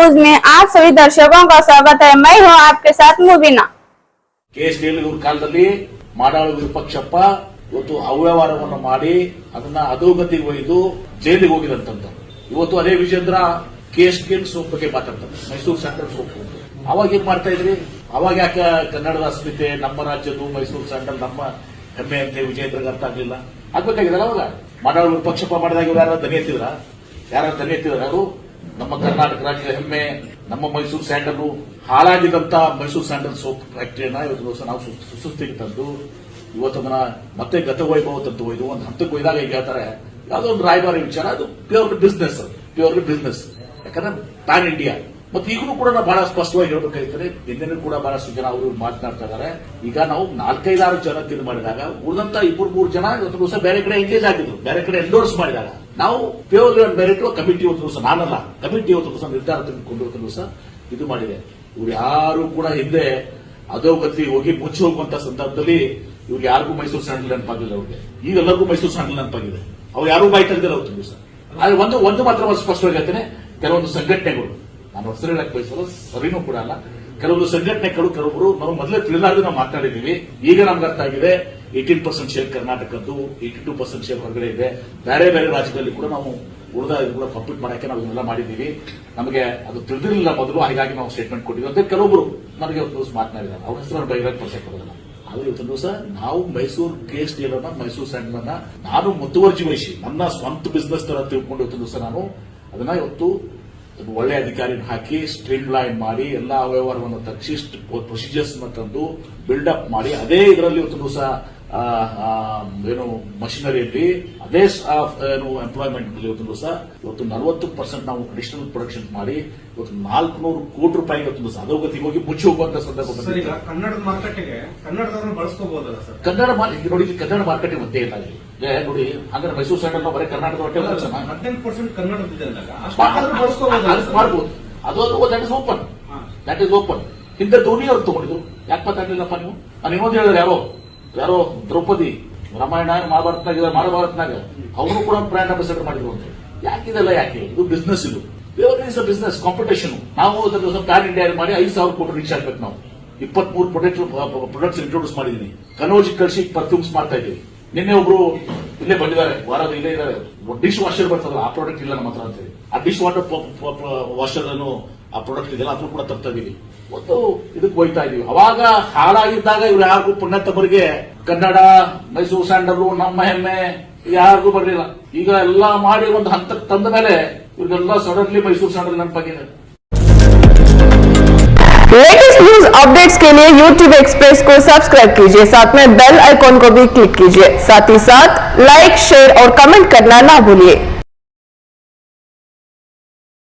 News में आप सभी दर्शकों का स्वागत है। मैं हूं आपके साथ मुबीना। KSDL ಕಾಲದಲ್ಲಿ ಮಾಡಾಳು ವಿಪಕ್ಷಪ್ಪ ಇವತ್ತು ಅವ್ಯವಹಾರವನ್ನು ಮಾಡಿ ಅದನ್ನ ಅಧೋಗತಿಗೆ ಒಯ್ದು ಜೈಲಿಗೆ ಹೋಗಿದಂತಂತ ಇವತ್ತು ಅದೇ ವಿಜೇಂದ್ರ KSDL ಸೋಪ್ ಬಗ್ಗೆ ಮಾತಾಡ್ತಾರೆ, ಮೈಸೂರು ಸ್ಯಾಂಡಲ್ ಸೋಪ್. ಅವಾಗ ಏನ್ ಮಾಡ್ತಾ ಇದ್ರಿ? ಅವಾಗ ಯಾಕೆ ಕನ್ನಡದ ಅಸ್ಮಿತೆ ನಮ್ಮ ರಾಜ್ಯದ್ದು ಮೈಸೂರು ಸ್ಯಾಂಡಲ್ ನಮ್ಮ ಹೆಮ್ಮೆ ಅಂತ ವಿಜೇಂದ್ರಗೆ ಅರ್ಥ ಆಗ್ಲಿಲ್ಲ? ಆಗ್ಬೇಕಾಗಿದಲ್ಲ ಅವಾಗ ಮಾಡಾಳು ವಿಪಕ್ಷಪ್ಪ ಮಾಡಿದಾಗ ಇವ್ರು ಯಾರು ದನಿ ಎತ್ತಿದ್ರ? ಅವರು ನಮ್ಮ ಕರ್ನಾಟಕ ರಾಜ್ಯದ ಹೆಮ್ಮೆ, ನಮ್ಮ ಮೈಸೂರು ಸ್ಯಾಂಡಲ್ ಹಾಳಾಗಿದ್ದಂತ ಮೈಸೂರು ಸ್ಯಾಂಡಲ್ ಸೋಪ್ ಫ್ಯಾಕ್ಟರಿಯನ್ನ ಇವತ್ತು ದಿವಸ ನಾವು ಸುಸ್ಥಿತಿಗೆ ತಂದು ಇವತ್ತದನ್ನ ಮತ್ತೆ ಗತವೈಭವ ತಂದು ಒಯ್ದು ಒಂದು ಹಂತಕ್ಕೆ ಒಯ್ದಾಗ ಈಗ ಹೇಳ್ತಾರೆ ಯಾವುದೋ ಒಂದು ರಾಯಭಾರಿ ವಿಚಾರ, ಅದು ಪ್ಯೂರ್ ಬಿಸ್ನೆಸ್. ಯಾಕಂದ್ರೆ ಪ್ಯಾನ್ ಇಂಡಿಯಾ. ಮತ್ತೆ ಈಗಲೂ ಕೂಡ ನಾವು ಬಹಳ ಸ್ಪಷ್ಟವಾಗಿ ಹೇಳ್ಬೇಕಾಗ್ತದೆ. ನಿನ್ನೆ ಕೂಡ ಬಹಳಷ್ಟು ಜನ ಅವರು ಮಾತನಾಡ್ತಾ ಇದ್ದಾರೆ. ಈಗ ನಾವು 4-5 ಜನ ತೀರ್ಮಾನ ಮಾಡಿದಾಗ ಉಳಿದಂತ 2-3 ಜನ ಇವತ್ತು ದಿವಸ ಬೇರೆ ಕಡೆ ಎಂಗೇಜ್ ಆಗಿದ್ರು, ಬೇರೆ ಕಡೆ ಎಂಡೋರ್ಸ್ ಮಾಡಿದಾಗ ನಾವು ಪ್ಯೂರ್ ಮೆರಿಟ್ ಕಮಿಟಿ ಇವತ್ತು ದಿವಸ, ನಾನಲ್ಲ ಕಮಿಟಿ ಇವತ್ತು ದಿವಸ ನಿರ್ಧಾರ ತೆಗೆದುಕೊಂಡು ಇವತ್ತು ದಿವಸ ಇದು ಮಾಡಿದೆ. ಇವ್ರು ಯಾರು ಕೂಡ ಹಿಂದೆ ಅಧೋಗತಿ ಹೋಗಿ ಮುಚ್ಚಿ ಹೋಗುವಂತ ಸಂದರ್ಭದಲ್ಲಿ ಇವ್ರಿಗೆ ಯಾರಿಗೂ ಮೈಸೂರು ಸ್ಯಾಂಡಲ್ ನೆನಪಾಗಿಲ್ಲ. ಅವ್ರಿಗೆ ಈಗ ಎಲ್ಲರಿಗೂ ಮೈಸೂರು ಸ್ಯಾಂಡಲ್ ನೆನಪಾಗಿದೆ. ಅವ್ರು ಯಾರು ಬಾಯಿ ತೆಗೆದಿಲ್ಲ ಅವತ್ತು ದಿವಸ. ಆದ್ರೆ ಒಂದು ಮಾತ್ರ ಸ್ಪಷ್ಟವಾಗಿ ಹೇಳ್ತೇನೆ, ಕೆಲವೊಂದು ಸಂಘಟನೆಗಳು, ನಾನು ಹೆಸರು ಹೇಳಕ್ ಬಯಸಲ್ಲ, ಸರಿನೂ ಕೂಡ ಅಲ್ಲ, ಕೆಲವೊಂದು ಸಂಘಟನೆಗಳು ಕೆಲವರು ನಾವು ಮೊದಲೇ ತಿಳಿಲಾರ್ದು ನಾವು ಮಾತನಾಡಿದೀವಿ. ಈಗ ನಮ್ಗೆ ಅರ್ಥ ಆಗಿದೆ 18% ಶೇರ್ ಕರ್ನಾಟಕದ್ದು, 82% ಶೇರ್ ಹೊರಗಡೆ ಇದೆ. ಬೇರೆ ಬೇರೆ ರಾಜ್ಯದಲ್ಲಿ ಕೂಡ ನಾವು ಉಳಿದ ಕೂಡ ಕಂಪ್ಲೀಟ್ ಮಾಡಕ್ಕೆ ನಾವು ಇದನ್ನೆಲ್ಲ ಮಾಡಿದ್ದೀವಿ. ನಮಗೆ ಅದು ತಿಳಿದಿರಲಿಲ್ಲ ಮೊದಲು, ಹಾಗಾಗಿ ನಾವು ಸ್ಟೇಟ್ಮೆಂಟ್ ಕೊಟ್ಟಿದ್ವಿ ಅಂತ ಕೆಲವೊಬ್ರು ನನಗೆ ಒಂದು ದಿವಸ ಮಾತನಾಡಿದ್ದಾರೆ. ಅವ್ರ ಹೆಸರು ಬಹಿರಂಗ ಪಡಿಸಕ್ಕೆ ಬರೋದಿಲ್ಲ. ಆದ್ರೆ ಇವತ್ತು ದಿವಸ ನಾವು ಮೈಸೂರು KSDL ಅನ್ನ, ಮೈಸೂರು ಸ್ಯಾಂಡಲ್ ಅನ್ನ ನಾನು ಮುತುವರ್ಜಿ ವಹಿಸಿ ನನ್ನ ಸ್ವಂತ ಬಿಸ್ನೆಸ್ ತರ ತಿಳ್ಕೊಂಡು ಇವತ್ತು ದಿವಸ ನಾನು ಅದನ್ನ ಇವತ್ತು ಒಳ್ಳೆ ಅಧಿಕಾರಿನ ಹಾಕಿ ಸ್ಟ್ರೀಮ್ ಲೈನ್ ಮಾಡಿ ಎಲ್ಲಾ ವ್ಯವಹಾರವನ್ನು ತಕ್ಷಿಸ್ಟ್ ಪ್ರೊಸೀಜರ್ಸ್ ತಂದು ಬಿಲ್ಡಪ್ ಮಾಡಿ ಅದೇ ಇದರಲ್ಲಿ ಇವತ್ತು ದಿವಸ ಏನು ಮಷಿನರಿಯಲ್ಲಿ ಅದೇ ಏನು ಎಂಪ್ಲಾಯ್ಮೆಂಟ್ ಇವತ್ತು ದಿವಸ ಇವತ್ತು 40% ನಾವು ಅಡಿಷನಲ್ ಪ್ರೊಡಕ್ಷನ್ ಮಾಡಿ ಇವತ್ತು 400 ಕೋಟಿ ರೂಪಾಯಿ ಇವತ್ತು ದಿವಸ ಅಧೋಗತಿಗೆ ಹೋಗಿ ಮುಚ್ಚಿ ಹೋಗುವಂತ ಸಂದರ್ಭ ಬಂದಿದೆ. ಕನ್ನಡದ ಮಾರ್ಕೆಟ್ಗೆ ಕನ್ನಡದವ್ರನ್ನ ಬಳಸ್ಕೋಬಹುದಲ್ಲ ಸರ್? ಕನ್ನಡ ನೋಡಿ, ಕನ್ನಡ ಮಾರ್ಕೆಟಿಂಗ್ ಮತ್ತೆ ಏನಾಗಿದೆ ನೋಡಿ. ಹಂಗಾರೆ ಮೈಸೂರು ಸ್ಯಾಂಡಲ್ ಬರೀ ಕರ್ನಾಟಕದ ಹೊಟ್ಟೆ 18% ಕನ್ನಡದಿದೆ ಮಾಡಬಹುದು. ಅದು ದಟ್ ಇಸ್ ಓಪನ್. ಹಿಂದೆ ಧೋನಿ ಅವ್ರು ತಗೊಂಡಿದ್ರು, ಯಾಕೆ ಮಾತಾಡ್ಲಿಲ್ಲಪ್ಪ ನೀವು? ನಾನು ಇನ್ನೊಂದು ಹೇಳಿದ್ರೆ ಯಾರೋ ದ್ರೌಪದಿ ರಾಮಾಯಣ ಮಹಾಭಾರತನಾಗ ಅವರು ಕೂಡ ಬ್ರ್ಯಾಂಡ್ ಅಂಬಾಸಿಡರ್ ಮಾಡಿದ್ರು ಅಂತ. ಯಾಕೆ ಇದು ಬಿಸ್ನೆಸ್, ಇದು ಇಸ್ ಅ ಬಿಸ್ನೆಸ್ ಕಾಂಪಿಟೇಷನ್. ನಾವು ಪ್ಯಾನ್ ಇಂಡಿಯಾ ಮಾಡಿ 5,000 ಕೋಟಿ ರೀಚ್ ಆಗ್ಬೇಕು. ನಾವು 23 ಪ್ರೊಡಕ್ಟ್ಸ್ ಇಂಟ್ರೊಡ್ಯೂಸ್ ಮಾಡಿದೀನಿ. ಕನೋಜಿ ಕಳಿಸಿ ಪರ್ಫ್ಯೂಮ್ಸ್ ಮಾಡ್ತಾ ಇದೀವಿ. ನಿನ್ನೆ ಒಬ್ರು ಇಲ್ಲೇ ಬಂದಿದ್ದಾರೆ, ವಾರದ ಇಲ್ಲೇ ಇದ್ದಾರೆ. ಡಿಶ್ ವಾಷರ್ ಬರ್ತದಲ್ಲ, ಆ ಪ್ರಾಡಕ್ಟ್ ಇಲ್ಲ ನಮ್ಮ ಹತ್ರ ಅಂತೇಳಿ ಆ ಡಿಶ್ ವಾಷರ್ ಅನ್ನು ಆ ಪ್ರಾಡಕ್ಟ್ ಇದೆಲ್ಲ ಅದನ್ನು ಕೂಡ ತರ್ತಾ ಇದೀವಿ. ಒಂದು ಇದಕ್ಕೆ ಹೋಯ್ತಾ ಇದೀವಿ. ಅವಾಗ ಹಾಳಾಗಿದ್ದಾಗ ಇವ್ರು ಯಾರಿಗೂ ಪುಣ್ಯತಮರಿಗೆ ಕನ್ನಡ ಮೈಸೂರು ಸ್ಯಾಂಡಲ್ ನಮ್ಮ ಹೆಮ್ಮೆ ಯಾರಿಗೂ ಬರಲಿಲ್ಲ. ಈಗ ಎಲ್ಲಾ ಮಾಡಿ ಒಂದು ಹಂತಕ್ಕೆ ತಂದ ಮೇಲೆ ಇವ್ರಿಗೆಲ್ಲ ಸಡನ್ಲಿ ಮೈಸೂರು ಸ್ಯಾಂಡಲ್ ನೆನಪಾಗಿದೆ. लेटेस्ट न्यूज अपडेट्स के लिए YouTube एक्सप्रेस को सब्सक्राइब कीजिए, साथ में बेल आइकॉन को भी क्लिक कीजिए। साथ ही साथ लाइक, शेयर और कमेंट करना ना भूलिए।